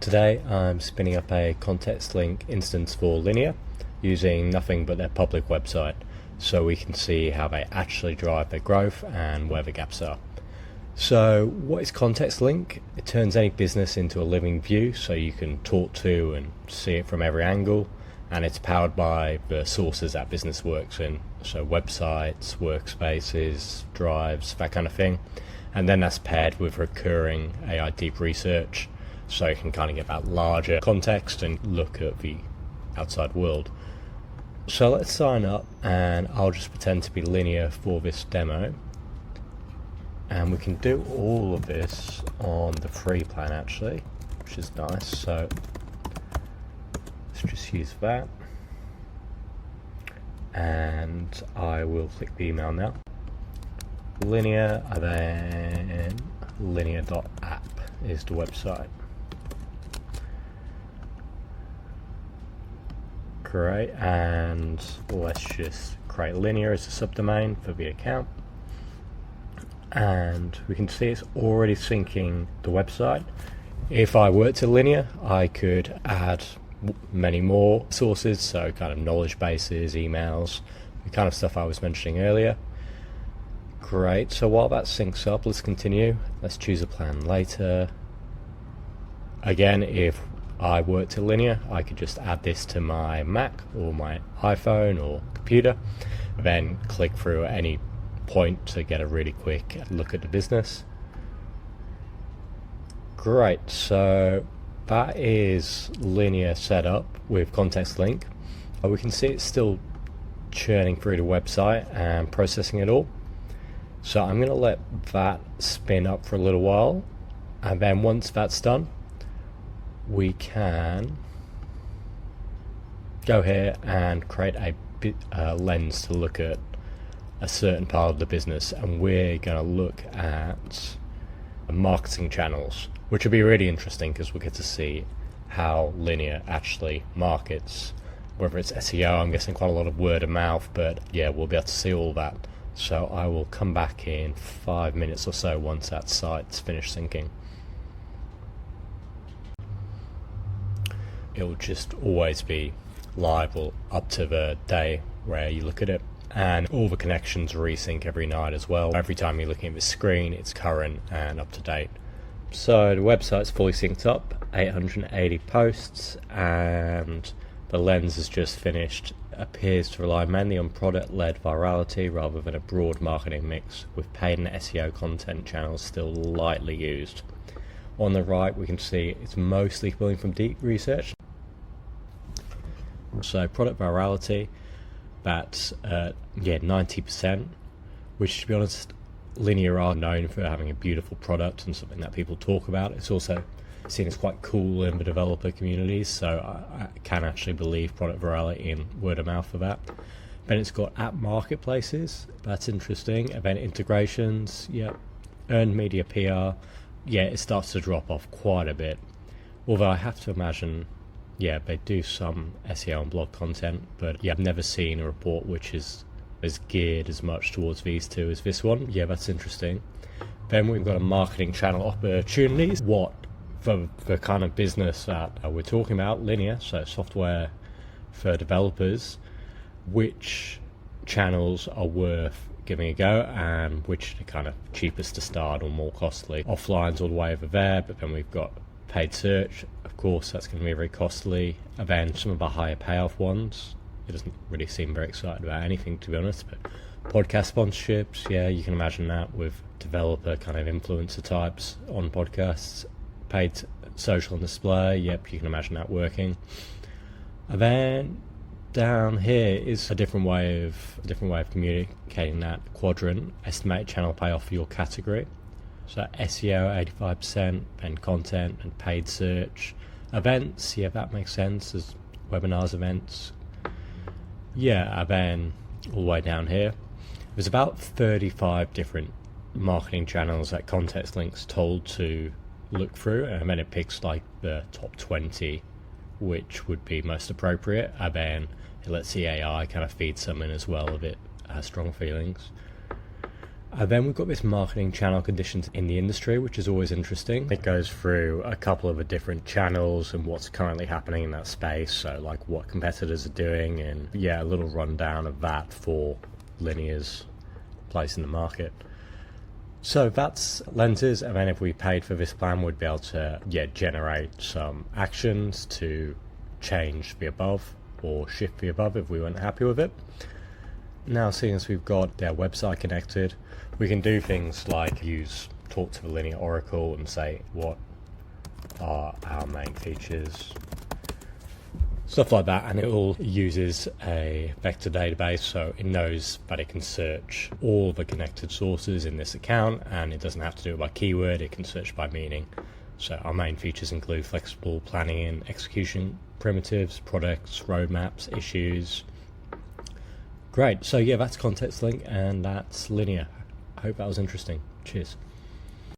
Today I'm spinning up a context link instance for Linear using nothing but their public website, so we can see how they actually drive their growth and where the gaps are. So what is context link? It turns any business into a living view, so you can talk to and see it from every angle, and it's powered by the sources that business works in, so websites, workspaces, drives, that kind of thing. And then that's paired with recurring AI deep research, so you can kind of get that larger context and look at the outside world. So let's sign up, and I'll just pretend to be Linear for this demo. And we can do all of this on the free plan actually, which is nice. So let's just use that. And I will click the email now. Linear, and then linear.app is the website. Great, and let's just create Linear as a subdomain for the account. And we can see it's already syncing the website. If I worked at Linear, I could add many more sources, so kind of knowledge bases, emails, the kind of stuff I was mentioning earlier. Great, so while that syncs up, let's continue. Let's choose a plan later. Again, if I worked at Linear, I could just add this to my Mac or my iPhone or computer, then click through at any point to get a really quick look at the business. Great, so that is Linear set up with context link. We can see it's still churning through the website and processing it all. So I'm going to let that spin up for a little while, and then once that's done, we can go here and create a lens to look at a certain part of the business, and we're going to look at marketing channels, which will be really interesting because we'll get to see how Linear actually markets, whether it's SEO. I'm guessing quite a lot of word of mouth, but yeah, we'll be able to see all that. So I will come back in 5 minutes or so once that site's finished syncing. It'll just always be live or up to the day where you look at it, and all the connections resync every night as well. Every time you're looking at the screen, it's current and up to date. So the website's fully synced up, 880 posts, and the lens has just finished. Appears to rely mainly on product-led virality rather than a broad marketing mix, with paid and SEO content channels still lightly used. On the right, we can see it's mostly pulling from deep research. So product virality, that's 90%, which, to be honest, Linear are known for having a beautiful product and something that people talk about. It's also seen as quite cool in the developer communities, so I can actually believe product virality in word of mouth for that. Then it's got app marketplaces, that's interesting. Event integrations, yeah. Earned media PR, yeah, it starts to drop off quite a bit. Although I have to imagine, yeah, they do some SEO and blog content, but yeah, I've never seen a report which is as geared as much towards these two as this one. Yeah, that's interesting. Then we've got a marketing channel opportunities. What for the kind of business that we're talking about, Linear, so software for developers, which channels are worth giving a go and which are kind of cheapest to start or more costly. Offline's all the way over there, but then we've got paid search, of course, that's going to be very costly. And then some of the higher payoff ones, it doesn't really seem very excited about anything, to be honest, but podcast sponsorships, yeah, you can imagine that with developer kind of influencer types on podcasts. Paid social and display, yep, you can imagine that working. And then down here is a different way of communicating that quadrant. Estimate channel payoff for your category. So SEO 85%, then content and paid search. Events, yeah, that makes sense, as webinars, events. Yeah, and then all the way down here, there's about 35 different marketing channels that context links told to look through, and then it picks like the top 20 which would be most appropriate, and then it lets the AI kind of feed some in as well if it has strong feelings. Then we've got this marketing channel conditions in the industry, which is always interesting. It goes through a couple of the different channels and what's currently happening in that space. So like what competitors are doing, and yeah, a little rundown of that for Linear's place in the market. So that's lenses, and then if we paid for this plan, we'd be able to generate some actions to change the above or shift the above if we weren't happy with it. Now, seeing as we've got their website connected, we can do things like talk to the Linear Oracle and say what are our main features, stuff like that, and it all uses a vector database, so it knows that it can search all the connected sources in this account, and it doesn't have to do it by keyword, it can search by meaning. So our main features include flexible planning and execution primitives, products, roadmaps, issues. Great, so yeah, that's Context Link and that's Linear. I hope that was interesting. Cheers.